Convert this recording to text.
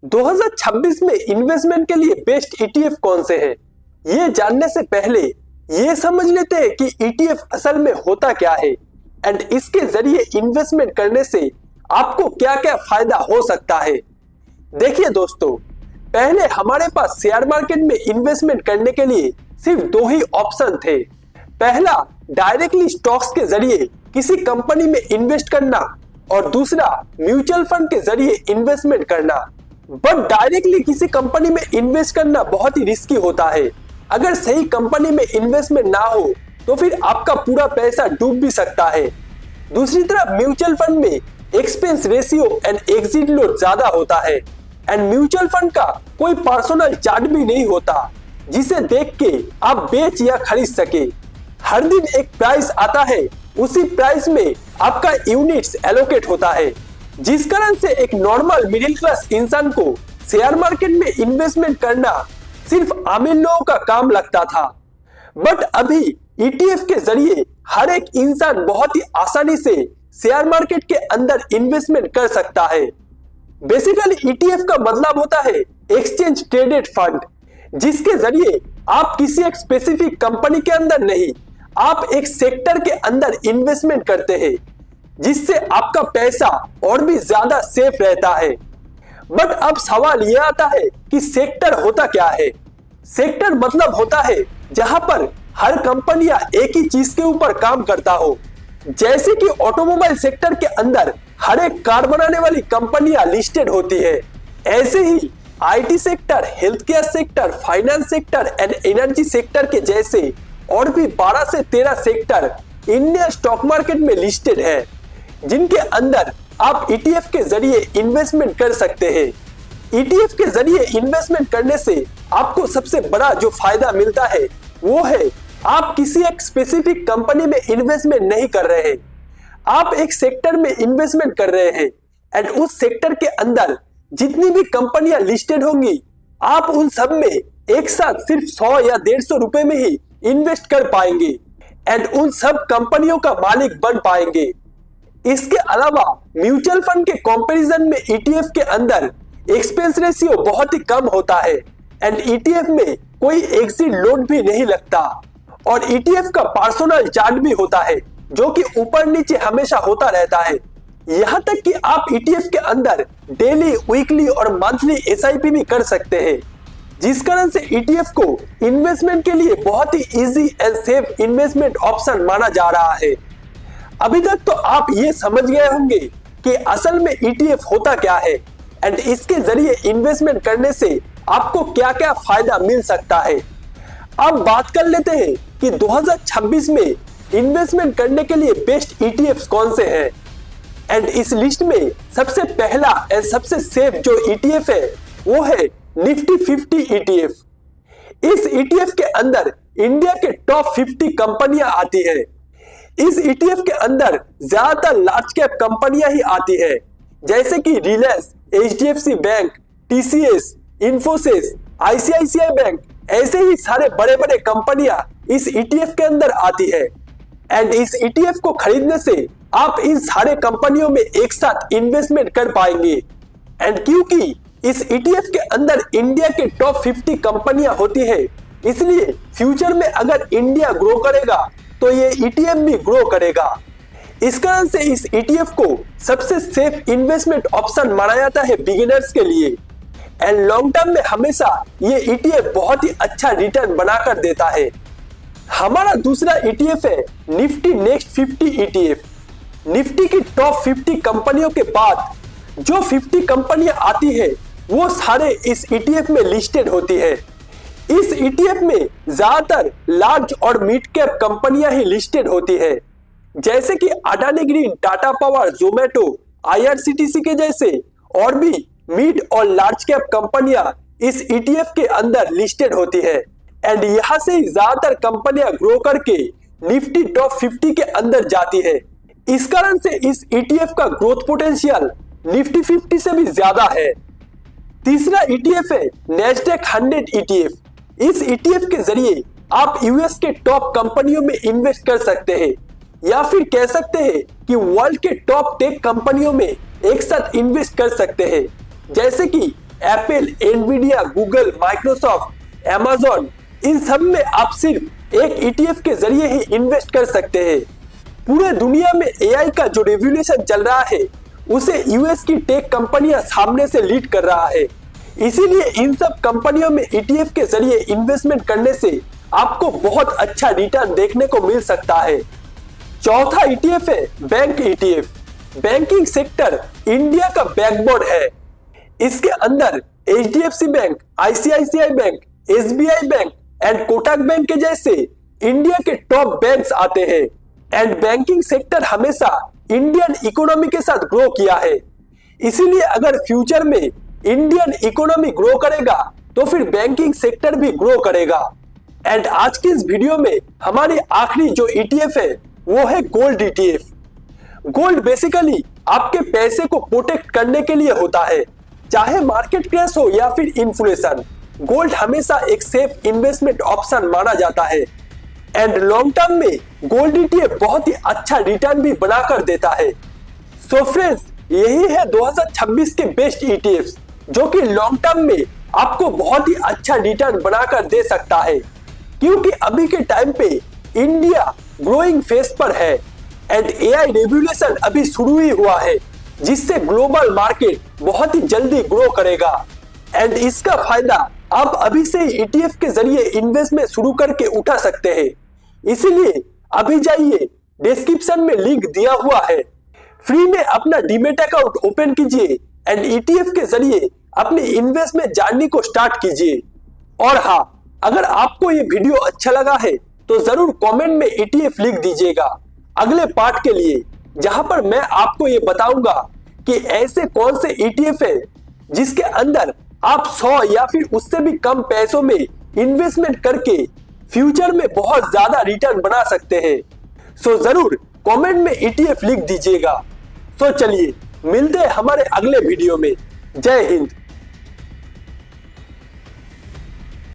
2026 में इन्वेस्टमेंट के लिए बेस्ट ईटीएफ कौन से हैं? ये जानने से पहले ये समझ लेते हैं कि ईटीएफ असल में होता क्या है एंड इसके जरिए इन्वेस्टमेंट करने से आपको क्या क्या फायदा हो सकता है। देखिए दोस्तों, पहले हमारे पास शेयर मार्केट में इन्वेस्टमेंट करने के लिए सिर्फ दो ही ऑप्शन थे। पहला, डायरेक्टली स्टॉक्स के जरिए किसी कंपनी में इन्वेस्ट करना और दूसरा, म्यूचुअल फंड के जरिए इन्वेस्टमेंट करना। बट डायरेक्टली किसी कंपनी में इन्वेस्ट करना बहुत ही रिस्की होता है। अगर सही कंपनी में इन्वेस्टमेंट ना हो तो फिर आपका पूरा पैसा डूब भी सकता है। दूसरी तरफ म्यूचुअल फंड में expense ratio and exit load ज्यादा होता है एंड म्यूचुअल फंड का कोई पर्सनल चार्ट भी नहीं होता जिसे देख के आप बेच या खरीद सके। हर दिन एक प्राइस आता है, उसी प्राइस में आपका यूनिट्स एलोकेट होता है, जिस कारण से एक नॉर्मल मिडिल क्लास इंसान को शेयर मार्केट में इन्वेस्टमेंट करना सिर्फ अमीर लोगों का काम लगता था। बट अभी ईटीएफ के जरिए हर एक इंसान बहुत ही आसानी से शेयर मार्केट के अंदर इन्वेस्टमेंट कर सकता है। बेसिकली ईटीएफ का मतलब होता है एक्सचेंज ट्रेडेड फंड, जिसके जरिए आप किसी एक स्पेसिफिक कंपनी के अंदर नहीं, आप एक सेक्टर के अंदर इन्वेस्टमेंट करते हैं, जिससे आपका पैसा और भी ज्यादा सेफ रहता है। बट अब सवाल यह आता है कि सेक्टर होता क्या है? सेक्टर मतलब होता है जहां पर हर कंपनियां एक ही चीज के ऊपर काम करता हो। जैसे कि ऑटोमोबाइल सेक्टर के अंदर हर एक कार बनाने वाली कंपनियां लिस्टेड होती है, ऐसे ही IT sector, health care sector, finance sector and energy sector के जैसे और भी 12 से 13 सेक्टर इंडियन स्टॉक मार्केट में लिस्टेड है, जिनके अंदर आप ईटीएफ के जरिए इन्वेस्टमेंट कर सकते हैं। ईटीएफ के जरिए इन्वेस्टमेंट करने से आपको सबसे बड़ा जो फायदा मिलता है वो है आप किसी एक स्पेसिफिक कंपनी में इन्वेस्टमेंट नहीं कर रहे हैं, आप एक सेक्टर में इन्वेस्टमेंट कर रहे हैं एंड उस सेक्टर के अंदर जितनी भी कंपनियां लिस्टेड होंगी, आप उन सब में एक साथ सिर्फ 100 या 150 रुपए में ही इन्वेस्ट कर पाएंगे एंड उन सब कंपनियों का मालिक बन पाएंगे। इसके अलावा म्यूचुअल फंड के कंपैरिजन में ईटीएफ के अंदर एक्सपेंस रेशियो बहुत ही कम होता है एंड ईटीएफ में कोई एग्जिट लोड भी नहीं लगता और ईटीएफ का पर्सनल चार्ट भी होता है जो कि ऊपर नीचे हमेशा होता रहता है। यहाँ तक कि आप ईटीएफ के अंदर डेली, वीकली और मंथली एसआईपी भी कर सकते हैं, जिस कारण से ईटीएफ को इन्वेस्टमेंट के लिए बहुत ही easy and safe investment option माना जा रहा है। अभी तक तो आप ये समझ गए होंगे कि असल में ईटीएफ होता क्या है एंड इसके जरिए इन्वेस्टमेंट करने से आपको क्या क्या फायदा मिल सकता है। अब बात कर लेते हैं कि 2026 में इन्वेस्टमेंट करने के लिए बेस्ट ईटीएफ कौन से हैं एंड इस लिस्ट में सबसे पहला एंड सबसे सेफ जो ईटीएफ है वो है निफ्टी 50 ईटीएफ। इस ईटीएफ के अंदर इंडिया के टॉप 50 कंपनियां आती है। इस ईटीएफ के अंदर ज्यादातर लार्ज कैप कंपनियां ही आती है, जैसे कि Reliance, HDFC bank, TCS, Infosys, ICICI bank, ऐसे ही सारे बड़े बड़े कंपनियां इस ईटीएफ के अंदर आती है एंड इस ईटीएफ को खरीदने से आप इन सारे कंपनियों में एक साथ इन्वेस्टमेंट कर पाएंगे एंड क्योंकि इस ईटीएफ के अंदर इंडिया के टॉप 50 कंपनियां होती है, इसलिए फ्यूचर में अगर इंडिया ग्रो करेगा तो ये ईटीएफ भी ग्रो करेगा। इस कारण से इस ईटीएफ को सबसे सेफ इन्वेस्टमेंट ऑप्शन माना जाता है बिगिनर्स के लिए एंड लॉन्ग टर्म में हमेशा ये ईटीएफ बहुत ही अच्छा रिटर्न बनाकर देता है। हमारा दूसरा ईटीएफ है निफ्टी नेक्स्ट 50 ईटीएफ। निफ्टी की टॉप 50 कंपनियों के बाद जो 50 कंपनियां आती है वो सारे इस ईटीएफ में लिस्टेड होती है। इस ईटीएफ में ज्यादातर लार्ज और मिड कैप कंपनियां ही लिस्टेड होती है, जैसे कि Adani green, Tata power, Zomato, IRCTC के जैसे और भी मिड और लार्ज कैप कंपनियां इस ईटीएफ के अंदर लिस्टेड होती है एंड यहां से ज्यादातर कंपनियां ग्रो करके निफ्टी टॉप 50 के अंदर जाती है। इस कारण से इस ईटीएफ का ग्रोथ पोटेंशियल निफ्टी 50 से भी ज्यादा है। तीसरा ईटीएफ है नैस्डैक 100 ईटीएफ। इस ईटीएफ के जरिए आप यूएस के टॉप कंपनियों में इन्वेस्ट कर सकते हैं या फिर कह सकते हैं कि वर्ल्ड के टॉप टेक कंपनियों में एक साथ इन्वेस्ट कर सकते हैं, जैसे कि Apple, Nvidia, Google, Microsoft, Amazon, इन सब में आप सिर्फ एक ETF के जरिए ही इन्वेस्ट कर सकते हैं। पूरे दुनिया में AI का जो रेवोल्यूशन चल रहा है उसे यूएस की टेक कंपनियां सामने से लीड कर रहा है। इसीलिए इन सब कंपनियों में ETF के जरिए इन्वेस्टमेंट करने से आपको बहुत अच्छा रिटर्न देखने को मिल सकता है। चौथा ETF है bank ETF। Banking sector India का बैकबोन है। इसके अंदर HDFC bank, ICICI bank, SBI bank and Kotak bank के जैसे इंडिया के टॉप बैंक्स आते हैं। एंड बैंकिंग सेक्टर हमेशा इंडियन इकोनॉमी के साथ ग्रो किया है। इसीलिए अगर फ्यूचर में इंडियन इकोनॉमी ग्रो करेगा तो फिर बैंकिंग सेक्टर भी ग्रो करेगा। एंड आज की इस वीडियो में हमारी आखिरी जो ETF है वो है गोल्ड ETF। गोल्ड बेसिकली आपके पैसे को प्रोटेक्ट करने के लिए होता है। चाहे मार्केट क्रैश हो या फिर इन्फ्लेशन, गोल्ड हमेशा एक सेफ इन्वेस्टमेंट ऑप्शन माना जाता है। एंड लॉन्ग टर्म में गोल्ड ETF बहुत ही अच्छा रिटर्न भी बनाकर देता है। सो फ्रेंड्स, यही है 2026 के बेस्ट ETFs जो कि लॉन्ग टर्म में आपको बहुत ही अच्छा रिटर्न बनाकर दे सकता है। क्योंकि अभी के टाइम पे इंडिया ग्रोइंग फेज पर है एंड AI रेवोल्यूशन अभी शुरू ही हुआ है, जिससे ग्लोबल मार्केट बहुत ही जल्दी ग्रो करेगा। एंड इसका फायदा आप अभी से ही ETF के जरिए इन्वेस्टमेंट शुरू करके उठा सकते हैं। इसीलिए अभी जाइए, डिस्क्रिप्शन में लिंक दिया हुआ है, फ्री में अपना डीमेट अकाउंट ओपन कीजिए एंड ETF के जरिए अपनी इन्वेस्टमेंट जर्नी को स्टार्ट कीजिए। और हाँ, अगर आपको ये वीडियो अच्छा लगा है तो जरूर कमेंट में ETF लिख दीजिएगा अगले पार्ट के लिए, जहां पर मैं आपको ये बताऊंगा कि ऐसे कौन से ETF है जिसके अंदर आप 100 या फिर उससे भी कम पैसों में इन्वेस्टमेंट करके फ्यूचर में बहुत ज्यादा रिटर्न बना सकते हैं। सो जरूर कमेंट में ETF लिख दीजिएगा। सो चलिए मिलते हैं हमारे अगले वीडियो में। जय हिंद।